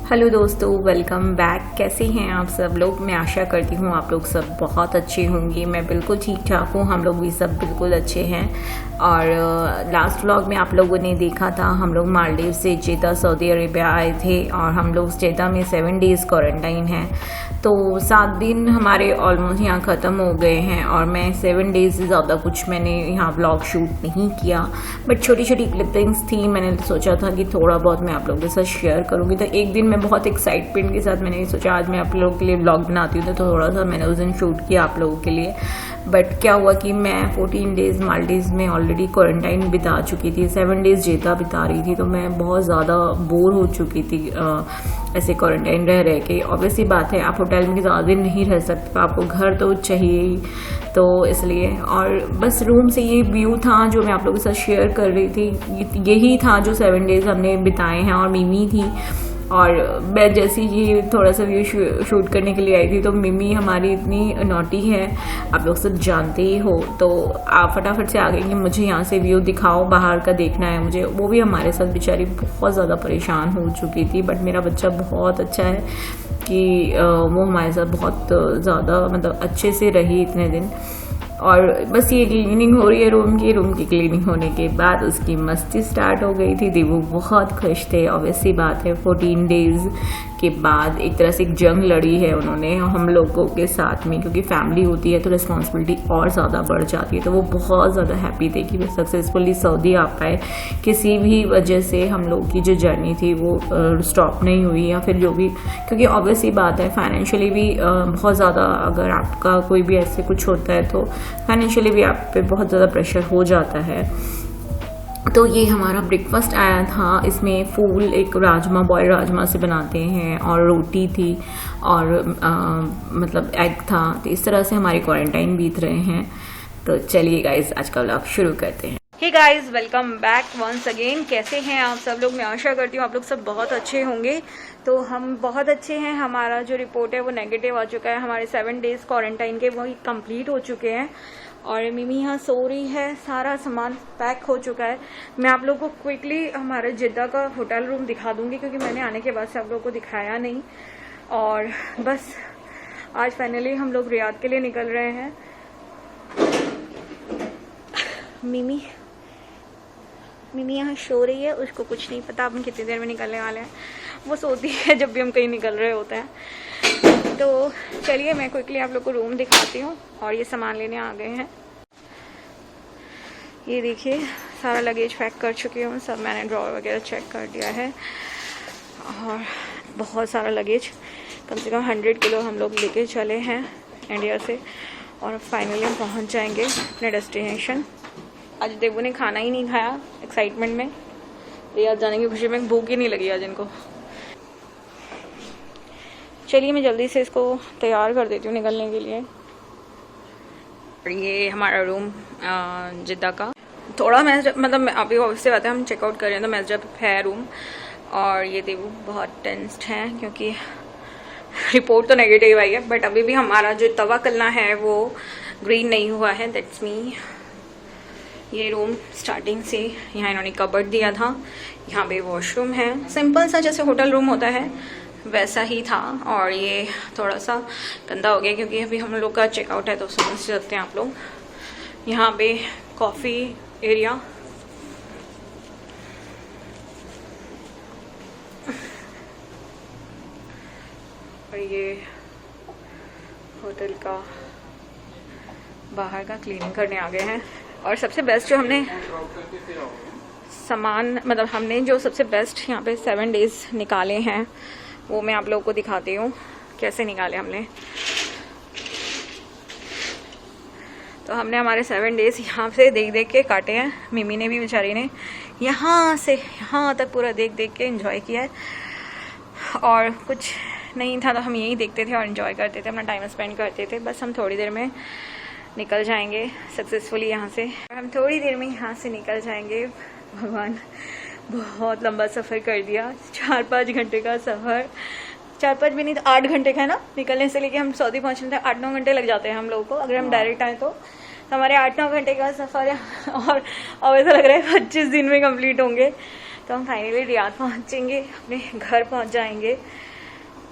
Hello दोस्तों, welcome back. कैसे हैं आप सब लोग? मैं आशा करती हूँ आप लोग सब बहुत अच्छे होंगे। मैं बिल्कुल ठीक ठाक हूँ, हम लोग भी सब बिल्कुल अच्छे हैं। और लास्ट व्लॉग में आप लोगों ने देखा था, हम लोग मालदीव से जेदा सऊदी अरेबिया आए थे और हम लोग जेदा में 7 डेज़ क्वारंटाइन हैं। तो 7 दिन हमारे ऑलमोस्ट यहाँ ख़त्म हो गए हैं और मैं 7 डेज़ से ज़्यादा कुछ मैंने यहाँ व्लॉग शूट नहीं किया, बट छोटी छोटी क्लिपिंग्स थी। मैंने सोचा था कि थोड़ा बहुत मैं आप लोगों के साथ शेयर करूँगी। तो एक दिन मैं बहुत एक्साइटमेंट के साथ मैंने सोचा आज मैं आप लोगों के लिए व्लॉग बनाती हूँ, तो थोड़ा सा मैंने उस दिन शूट किया आप लोगों के लिए। बट क्या हुआ कि मैं 14 डेज़ मालदीव्स में ऑलरेडी क्वारंटाइन बिता चुकी थी, 7 डेज़ जेदा बिता रही थी। तो मैं बहुत ज़्यादा बोर हो चुकी थी ऐसे क्वारंटाइन रह के। ऑब्वियसली बात है, आप होटल में ज़्यादा दिन नहीं रह सकते, आपको घर तो चाहिए ही, तो इसलिए। और बस रूम से ये व्यू था जो मैं आप लोगों के साथ शेयर कर रही थी, यही था जो 7 डेज़ हमने बिताए हैं। और मिमी थी, और मैं जैसे ही थोड़ा सा व्यू शूट करने के लिए आई थी, तो मिमी हमारी इतनी नॉटी है, आप लोग सब जानते ही हो। तो आप फटाफट से आ गई कि मुझे यहाँ से व्यू दिखाओ, बाहर का देखना है मुझे। वो भी हमारे साथ बेचारी बहुत ज़्यादा परेशान हो चुकी थी, बट मेरा बच्चा बहुत अच्छा है कि वो हमारे साथ बहुत ज़्यादा मतलब अच्छे से रही इतने दिन। और बस ये क्लीनिंग हो रही है रूम की क्लीनिंग होने के बाद उसकी मस्ती स्टार्ट हो गई थी। देवू बहुत खुश थे। ऑब्वियसली बात है, 14 डेज़ के बाद एक तरह से एक जंग लड़ी है उन्होंने हम लोगों के साथ में, क्योंकि फैमिली होती है तो रिस्पॉन्सिबिलिटी और ज़्यादा बढ़ जाती है। तो वो बहुत ज़्यादा हैप्पी थे कि वे सक्सेसफुली सऊदी आ पाए। किसी भी वजह से हम लोग की जो जर्नी थी वो स्टॉप नहीं हुई, या फिर जो भी, क्योंकि ऑब्वियसली बात है फाइनेंशियली भी बहुत ज़्यादा, अगर आपका कोई भी ऐसे कुछ होता है तो फाइनेंशियली भी आप पे बहुत ज़्यादा प्रेशर हो जाता है। तो ये हमारा ब्रेकफास्ट आया था, इसमें फूल एक राजमा, बॉयल राजमा से बनाते हैं, और रोटी थी, और मतलब एग था। तो इस तरह से हमारे क्वारंटाइन बीत रहे हैं। तो चलिए गाइज आज का व्लॉग शुरू करते हैं। Hey guys, welcome back once again. कैसे हैं आप सब लोग? मैं आशा करती हूँ आप लोग सब बहुत अच्छे होंगे। तो हम बहुत अच्छे हैं। हमारा जो रिपोर्ट है वो नेगेटिव आ चुका है। हमारे 7 डेज़ क्वारंटाइन के वो कंप्लीट हो चुके हैं, और मिमी यहाँ सो रही है। सारा सामान पैक हो चुका है। मैं आप लोगों को क्विकली हमारे जिद्दा का होटल रूम दिखा दूंगी, क्योंकि मैंने आने के बाद से आप लोगों को दिखाया नहीं। और बस आज फाइनली हम लोग रियाद के लिए निकल रहे हैं। मिमी यहाँ सो रही है, उसको कुछ नहीं पता हम कितनी देर में निकलने वाले हैं। वो सोती है जब भी हम कहीं निकल रहे होते हैं। तो चलिए मैं क्विकली आप लोग को रूम दिखाती हूँ। और ये सामान लेने आ गए हैं। ये देखिए सारा लगेज पैक कर चुकी हूँ, सब मैंने ड्रॉर वगैरह चेक कर दिया है। और बहुत सारा लगेज, कम से कम 100 किलो हम लोग लेके चले हैं इंडिया से। और फाइनली हम पहुँच जाएंगे अपने डेस्टिनेशन। आज देवू ने खाना ही नहीं खाया एक्साइटमेंट में, रियाद जाने की खुशी में भूख ही नहीं लगी आज इनको। चलिए मैं जल्दी से इसको तैयार कर देती हूँ निकलने के लिए। ये हमारा रूम जिद्दा का थोड़ा मतलब अभी ऑब्वियसली बात है, हम चेकआउट कर रहे हैं तो मैच है रूम। और ये देवू बहुत टेंस्ड है क्योंकि रिपोर्ट तो नेगेटिव आई है, बट अभी भी हमारा जो तवा कलना है वो ग्रीन नहीं हुआ है। That's me. ये रूम स्टार्टिंग से यहाँ इन्होंने कबर्ड दिया था, यहाँ पे वॉशरूम है, सिंपल सा जैसे होटल रूम होता है वैसा ही था। और ये थोड़ा सा गंदा हो गया क्योंकि अभी हम लोग का चेकआउट है, तो समझ सकते हैं आप लोग। यहाँ पे कॉफ़ी एरिया, और ये होटल का बाहर का क्लीनिंग करने आ गए हैं। और सबसे बेस्ट जो हमने सामान, मतलब हमने जो सबसे बेस्ट यहाँ पे 7 डेज़ निकाले हैं वो मैं आप लोगों को दिखाती हूँ कैसे निकाले हमने। तो हमने हमारे 7 डेज़ यहाँ से देख देख के काटे हैं। मिमी ने भी, बेचारी ने, यहाँ से यहाँ तक पूरा देख देख के एंजॉय किया है। और कुछ नहीं था तो हम यही देखते थे और एंजॉय करते थे, अपना टाइम स्पेंड करते थे। बस हम थोड़ी देर में निकल जाएंगे सक्सेसफुली यहाँ से। हम थोड़ी देर में यहाँ से निकल जाएंगे। भगवान, बहुत लंबा सफ़र कर दिया, 4-5 घंटे का सफ़र। 4-5 भी नहीं तो 8 घंटे का है ना, निकलने से लेके हम सऊदी पहुँचने तक 8-9 घंटे लग जाते हैं हम लोगों को। अगर हम डायरेक्ट आए तो हमारे 8-9 घंटे का सफ़र है। और ऐसा लग रहा है 25 दिन में कंप्लीट होंगे। तो हम फाइनली रियाद पहुंचेंगे, अपने घर पहुंच जाएंगे।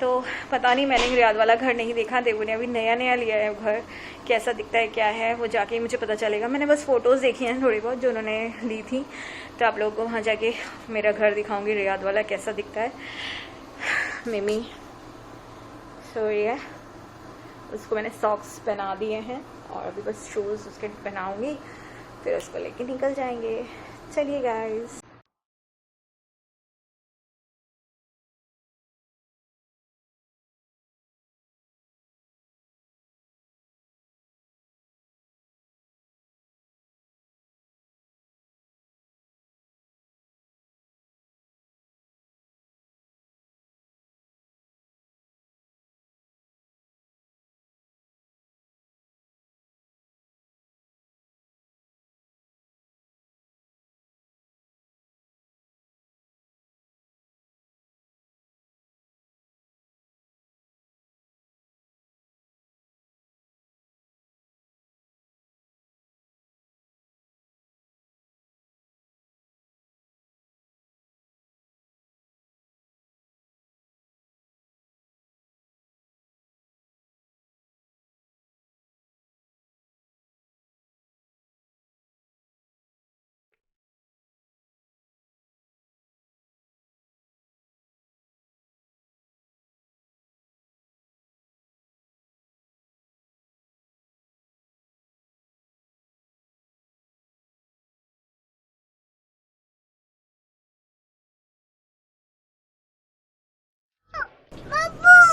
तो पता नहीं, मैंने रियाद वाला घर नहीं देखा, देवू ने अभी नया नया लिया है घर, कैसा दिखता है क्या है वो जाके मुझे पता चलेगा। मैंने बस फ़ोटोज़ देखी हैं थोड़ी बहुत जो उन्होंने ली थी, तो आप लोगों को वहाँ जाके मेरा घर दिखाऊंगी रियाद वाला कैसा दिखता है। मिमी सो ये उसको मैंने सॉक्स पहना दिए हैं और अभी बस शूज़ उसके पहनाऊँगी, फिर उसको लेके निकल जाएंगे। चलिए गाइस।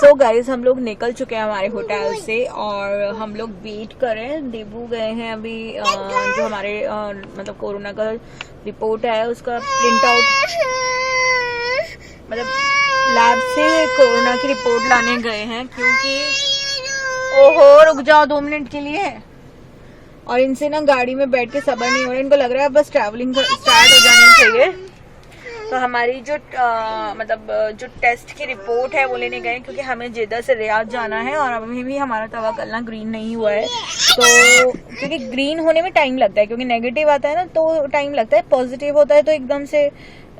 सो गाइस, हम लोग निकल चुके हैं हमारे होटल से और हम लोग वेट कर रहे हैं। देबू गए हैं अभी जो हमारे मतलब कोरोना का रिपोर्ट है उसका प्रिंट आउट, मतलब लैब से कोरोना की रिपोर्ट लाने गए हैं, क्योंकि ओहो रुक जाओ 2 मिनट के लिए। और इनसे ना गाड़ी में बैठ के सब्र नहीं हो रहा, इनको लग रहा है बस ट्रैवलिंग स्टार्ट हो जानी चाहिए। तो हमारी जो जो टेस्ट की रिपोर्ट है वो लेने गए, क्योंकि हमें जेदा से रियाद जाना है और अभी भी हमारा तवक्कुल ना ग्रीन नहीं हुआ है। तो क्योंकि ग्रीन होने में टाइम लगता है, क्योंकि नेगेटिव आता है ना तो टाइम लगता है, पॉजिटिव होता है तो एकदम से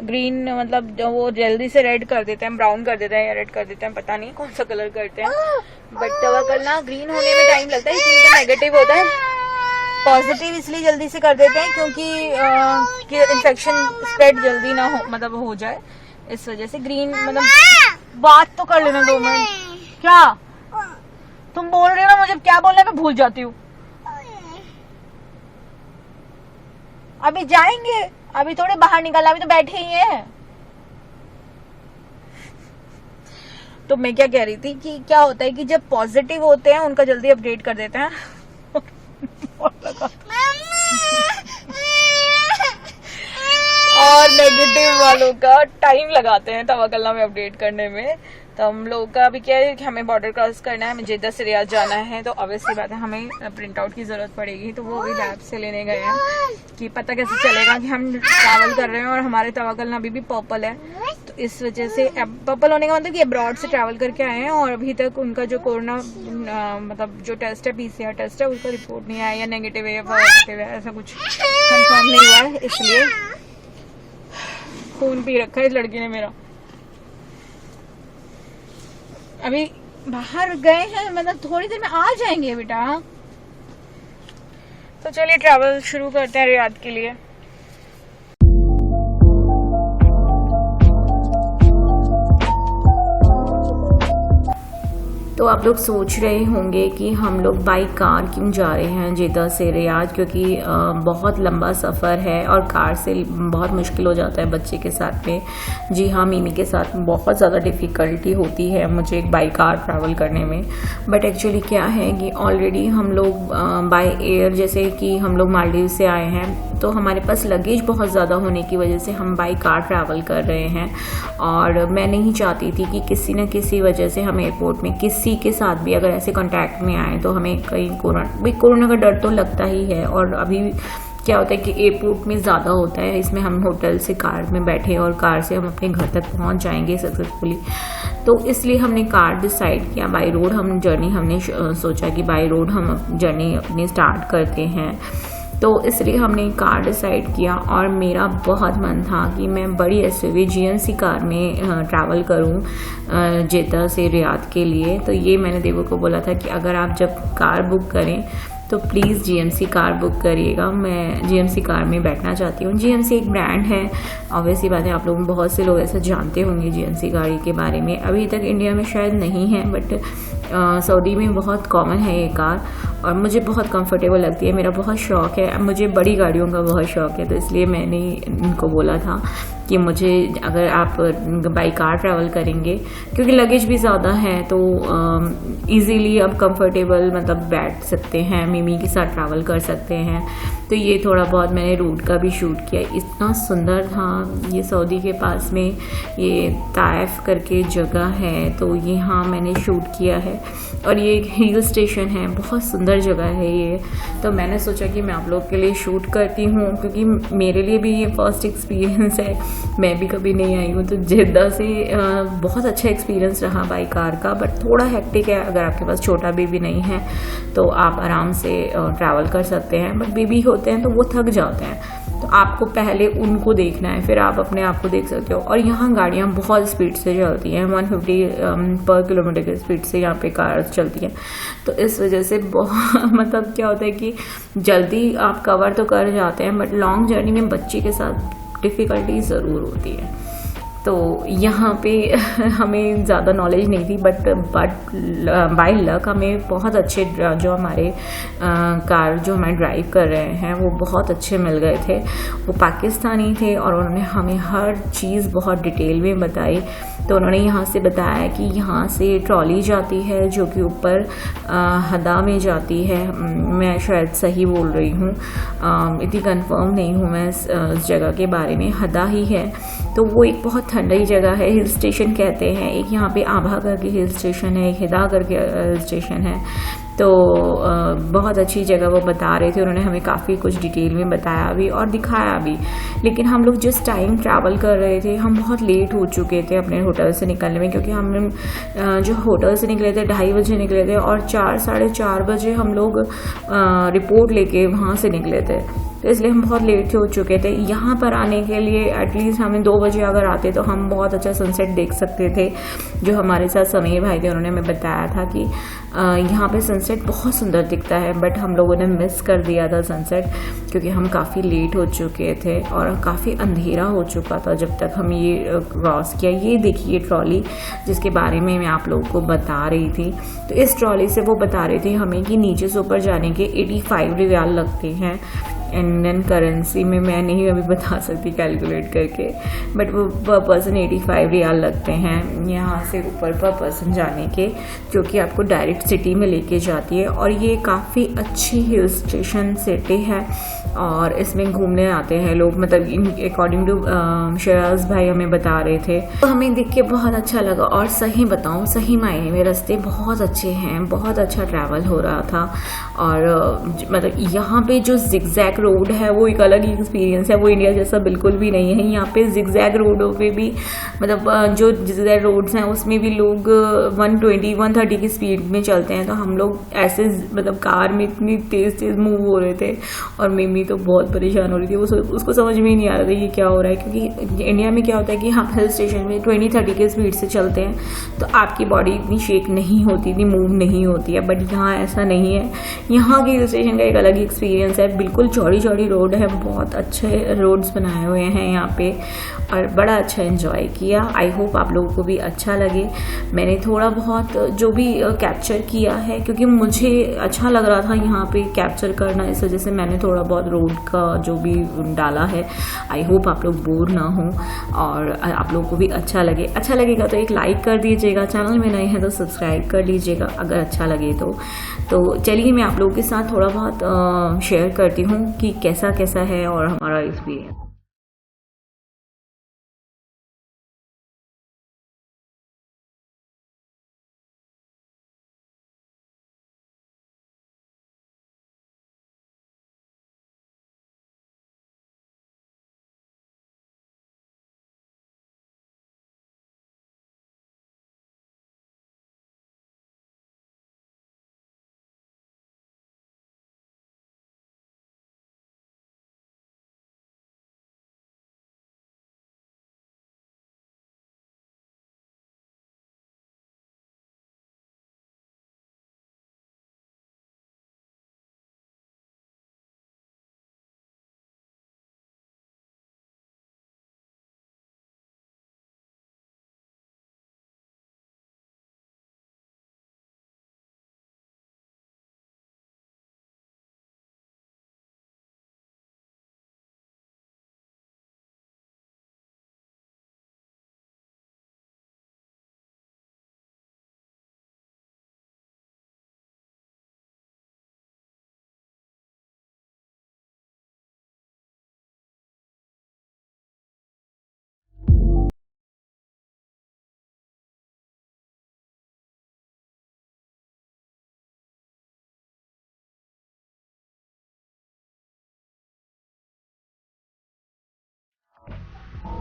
ग्रीन, मतलब वो जल्दी से रेड कर देते हैं, ब्राउन कर देते हैं या रेड कर देते हैं, पता नहीं कौन सा कलर करते हैं। बट तवक्कुल ना ग्रीन होने में टाइम लगता है, इसलिए नेगेटिव होता है। पॉजिटिव इसलिए जल्दी से कर देते हैं क्योंकि इन्फेक्शन स्प्रेड जल्दी ना हो, मतलब हो जाए, इस वजह से ग्रीन। मतलब बात तो कर लेना 2 मिनट। क्या तुम बोल रहे हो ना, मुझे क्या बोलना है मैं भूल जाती हूँ। अभी जाएंगे, अभी थोड़े बाहर निकलना, अभी तो बैठे ही हैं। तो मैं क्या कह रही थी कि क्या होता है कि जब पॉजिटिव होते हैं उनका जल्दी अपडेट कर देते हैं और नेगेटिव वालों का टाइम लगाते हैं तवक्कुल में अपडेट करने में। तो हम लोग का अभी क्या है कि हमें बॉर्डर क्रॉस करना है, हमें जेदा से रियाद जाना है, तो ऑब्वियसली बात है हमें प्रिंट आउट की जरूरत पड़ेगी। तो वो अभी लैब से लेने गए हैं कि पता कैसे चलेगा कि हम ट्रैवल कर रहे हैं और हमारे तवक्कुल अभी भी पर्पल है। तो इस वजह से पर्पल होने का मतलब कि अब्रॉड से ट्रैवल करके आए हैं और अभी तक उनका जो कोरोना मतलब जो टेस्ट है, PCR टेस्ट है, उसका रिपोर्ट नहीं आया, या नेगेटिव है या पॉजिटिव है, ऐसा कुछ कंफर्म नहीं हुआ है। इसलिए खून पी रखा है इस लड़की ने मेरा। अभी बाहर गए हैं, मतलब थोड़ी देर में आ जाएंगे बेटा। तो चलिए ट्रैवल शुरू करते हैं रियाद के लिए। तो आप लोग सोच रहे होंगे कि हम लोग बाई कार क्यों जा रहे हैं जेदा से रियाद, क्योंकि बहुत लंबा सफ़र है और कार से बहुत मुश्किल हो जाता है बच्चे के साथ में। जी हाँ, मिमी के साथ बहुत ज़्यादा डिफ़िकल्टी होती है मुझे एक बाई कार ट्रैवल करने में। बट एक्चुअली क्या है कि ऑलरेडी हम लोग बाय एयर, जैसे कि हम लोग मालदीव से आए हैं, तो हमारे पास लगेज बहुत ज़्यादा होने की वजह से हम बाई कार ट्रैवल कर रहे हैं। और मैं नहीं चाहती थी कि किसी न किसी वजह से हम एयरपोर्ट में किसी के साथ भी अगर ऐसे कांटेक्ट में आए तो हमें कहीं कोरोना का डर तो लगता ही है। और अभी क्या होता है कि एयरपोर्ट में ज़्यादा होता है, इसमें हम होटल से कार में बैठे और कार से हम अपने घर तक पहुंच जाएंगे सक्सेसफुली। तो इसलिए हमने कार डिसाइड किया, बाई रोड हम जर्नी, हमने सोचा कि बाई रोड हम जर्नी अपनी स्टार्ट करते हैं। तो इसलिए हमने कार डिसाइड किया। और मेरा बहुत मन था कि मैं बड़ी एसयूवी जीएमसी कार में ट्रैवल करूं जेद्दा से रियाद के लिए। तो ये मैंने देवो को बोला था कि अगर आप जब कार बुक करें तो प्लीज़ जीएमसी कार बुक करिएगा, मैं जीएमसी कार में बैठना चाहती हूँ। जीएमसी एक ब्रांड है, ऑब्वियसली बात है, आप लोग बहुत से लोग ऐसे जानते होंगे जीएमसी गाड़ी के बारे में। अभी तक इंडिया में शायद नहीं है, बट सऊदी में बहुत कॉमन है ये कार, और मुझे बहुत कंफर्टेबल लगती है। मेरा बहुत शौक है, मुझे बड़ी गाड़ियों का बहुत शौक है, तो इसलिए मैंने इनको बोला था कि मुझे अगर आप बाई कार ट्रैवल करेंगे, क्योंकि लगेज भी ज़्यादा है, तो इजीली आप कंफर्टेबल मतलब बैठ सकते हैं, मिमी के साथ ट्रैवल कर सकते हैं। तो ये थोड़ा बहुत मैंने रूट का भी शूट किया, इतना सुंदर था। ये सऊदी के पास में ये ताइफ करके जगह है, तो यहाँ मैंने शूट किया है। और ये एक हिल स्टेशन है, बहुत सुंदर जगह है ये। तो मैंने सोचा कि मैं आप लोग के लिए शूट करती हूँ, क्योंकि मेरे लिए भी ये फर्स्ट एक्सपीरियंस है, मैं भी कभी नहीं आई हूँ। तो जेद्दा से बहुत अच्छा एक्सपीरियंस रहा बाई कार का, बट थोड़ा हेक्टिक है। अगर आपके पास छोटा बेबी नहीं है तो आप आराम से ट्रैवल कर सकते हैं, बट बेबी होते हैं तो वो थक जाते हैं, तो आपको पहले उनको देखना है, फिर आप अपने आप को देख सकते हो। और यहाँ गाड़ियाँ बहुत स्पीड से चलती हैं, 150 पर किलोमीटर की स्पीड से यहाँ पे कार चलती हैं। तो इस वजह से बहुत मतलब क्या होता है कि जल्दी आप कवर तो कर जाते हैं, बट लॉन्ग जर्नी में बच्चे के साथ डिफ़िकल्टी ज़रूर होती है। तो यहाँ पे हमें ज़्यादा नॉलेज नहीं थी, बट बाय लक हमें बहुत अच्छे जो हमारे कार जो हमारे ड्राइव कर रहे हैं वो बहुत अच्छे मिल गए थे। वो पाकिस्तानी थे और उन्होंने हमें हर चीज़ बहुत डिटेल में बताई। तो उन्होंने यहाँ से बताया कि यहाँ से ट्रॉली जाती है जो कि ऊपर हदा में जाती है। मैं शायद सही बोल रही हूँ, इतनी कंफर्म नहीं हूँ मैं इस जगह के बारे में, हदा ही है। तो वो एक बहुत ठंडी जगह है, हिल स्टेशन कहते हैं। एक यहाँ पे आभा करके हिल स्टेशन है, एक हिदा करके हिल स्टेशन है। तो बहुत अच्छी जगह वो बता रहे थे, उन्होंने हमें काफ़ी कुछ डिटेल में बताया भी और दिखाया भी। लेकिन हम लोग जिस टाइम ट्रैवल कर रहे थे हम बहुत लेट हो चुके थे अपने होटल से निकलने में, क्योंकि हम जो होटल से निकले थे 2:30 बजे निकले थे और 4 साढ़े 4 बजे हम लोग रिपोर्ट लेके वहाँ से निकले थे। तो इसलिए हम बहुत लेट हो चुके थे। यहाँ पर आने के लिए एटलीस्ट हमें 2 बजे अगर आते तो हम बहुत अच्छा सनसेट देख सकते थे। जो हमारे साथ समीर भाई थे उन्होंने हमें बताया था कि यहाँ पे सनसेट बहुत सुंदर दिखता है, बट हम लोगों ने मिस कर दिया था सनसेट, क्योंकि हम काफ़ी लेट हो चुके थे और काफ़ी अंधेरा हो चुका था जब तक हम ये क्रॉस किया। ये देखिए ट्रॉली जिसके बारे में मैं आप लोगों को बता रही थी। तो इस ट्रॉली से वो बता रहे थे हमें कि नीचे से ऊपर जाने के 85 रियाल लगते हैं। इंडियन करेंसी में मैं नहीं अभी बता सकती कैलकुलेट करके, बट वो पर पर्सन 85 रियाल लगते हैं यहाँ से ऊपर पर पर्सन जाने के, जो कि आपको डायरेक्ट सिटी में लेके जाती है। और ये काफ़ी अच्छी हिल स्टेशन सिटी है और इसमें घूमने आते हैं लोग, मतलब अकॉर्डिंग टू शराज भाई हमें बता रहे थे। तो हमें देख के बहुत अच्छा लगा। और सही बताऊँ, सही मायने में रास्ते बहुत अच्छे हैं, बहुत अच्छा ट्रैवल हो रहा था। और मतलब यहाँ पे जो जिगजैग रोड है वो एक अलग ही एक्सपीरियंस है, वो इंडिया जैसा बिल्कुल भी नहीं है। यहाँ पे जिगजैग रोडों पे भी मतलब जो जिगजैग रोड्स हैं उसमें भी लोग 120-130 की स्पीड में चलते हैं। तो हम लोग ऐसे मतलब कार में इतनी तेज़ तेज़ मूव हो रहे थे और मिमी तो बहुत परेशान हो रही थी। वो उसको समझ में ही नहीं आ रहा था ये क्या हो रहा है, क्योंकि इंडिया में क्या होता है कि हम हिल स्टेशन में 20-30 की स्पीड से चलते हैं तो आपकी बॉडी इतनी शेक नहीं होती, इतनी मूव नहीं होती है, बट यहाँ ऐसा नहीं है। यहाँ की हिल स्टेशन का एक अलग ही एक्सपीरियंस है। बिल्कुल चौड़ी चौड़ी रोड है, बहुत अच्छे रोड्स बनाए हुए हैं यहाँ पे और बड़ा अच्छा एंजॉय किया। आई होप आप लोगों को भी अच्छा लगे। मैंने थोड़ा बहुत जो भी कैप्चर किया है, क्योंकि मुझे अच्छा लग रहा था यहाँ पे कैप्चर करना, इस वजह से मैंने थोड़ा बहुत रोड का जो भी डाला है। आई होप आप लोग बोर ना हो और आप लोगों को भी अच्छा लगे। अच्छा लगेगा तो एक लाइक कर दीजिएगा, चैनल में नए हैं तो सब्सक्राइब कर लीजिएगा अगर अच्छा लगे तो चलिए मैं आप लोगों के साथ थोड़ा बहुत शेयर करती हूँ कि कैसा कैसा है और हमारा एक्सपीरियंस।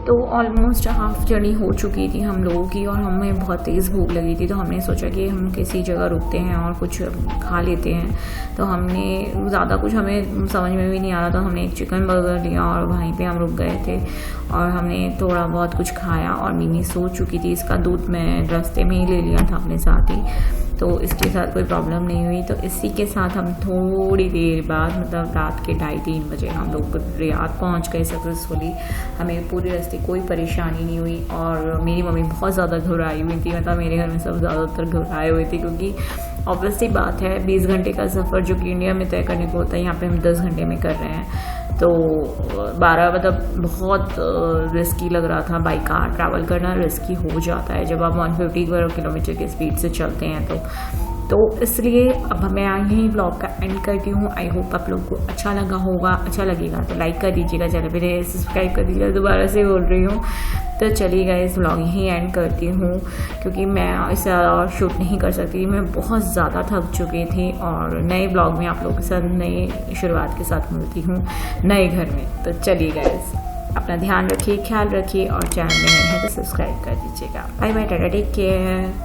तो ऑलमोस्ट हाफ जर्नी हो चुकी थी हम लोगों की और हमें बहुत तेज़ भूख लगी थी, तो हमने सोचा कि हम किसी जगह रुकते हैं और कुछ खा लेते हैं। तो हमने ज़्यादा कुछ हमें समझ में भी नहीं आ रहा था, हमने एक चिकन बर्गर लिया और वहीं पे हम रुक गए थे और हमने थोड़ा बहुत कुछ खाया। और मिनी सो चुकी थी, इसका दूध मैं रास्ते में ही ले लिया था अपने साथ ही, तो इसके साथ कोई प्रॉब्लम नहीं हुई। तो इसी के साथ हम थोड़ी देर बाद मतलब रात के 2:30-3 बजे हम लोग रियाद पहुंच गए सक्सेसफुली। हमें पूरे रास्ते कोई परेशानी नहीं हुई और मेरी मम्मी बहुत ज़्यादा घबराई हुई थी, मतलब मेरे घर में सब ज़्यादातर घबराए हुए थे, क्योंकि ऑब्वियसली बात है 20 घंटे का सफ़र जो कि इंडिया में तय करने को होता है, यहाँ पे हम 10 घंटे में कर रहे हैं। तो 12 मतलब बहुत रिस्की लग रहा था। बाई कार ट्रैवल करना रिस्की हो जाता है जब आप 150 किलोमीटर की स्पीड से चलते हैं तो इसलिए अब मैं यही ब्लॉग का एंड करती हूँ। आई होप आप लोग को अच्छा लगा होगा, अच्छा लगेगा तो लाइक कर दीजिएगा, चैनल पे सब्सक्राइब कर दीजिएगा, दोबारा से बोल रही हूँ। तो चलिएगा इस ब्लॉग यहीं एंड करती हूँ, क्योंकि मैं इससे और शूट नहीं कर सकती, मैं बहुत ज़्यादा थक चुकी थी। और नए ब्लॉग में आप लोगों के साथ नई शुरुआत के साथ मिलती हूँ नए घर में। तो चलिएगा अपना ध्यान रखिए, ख्याल रखिए और चैनल में नए हैं तो सब्सक्राइब कर दीजिएगा। Bye bye, tata, take care.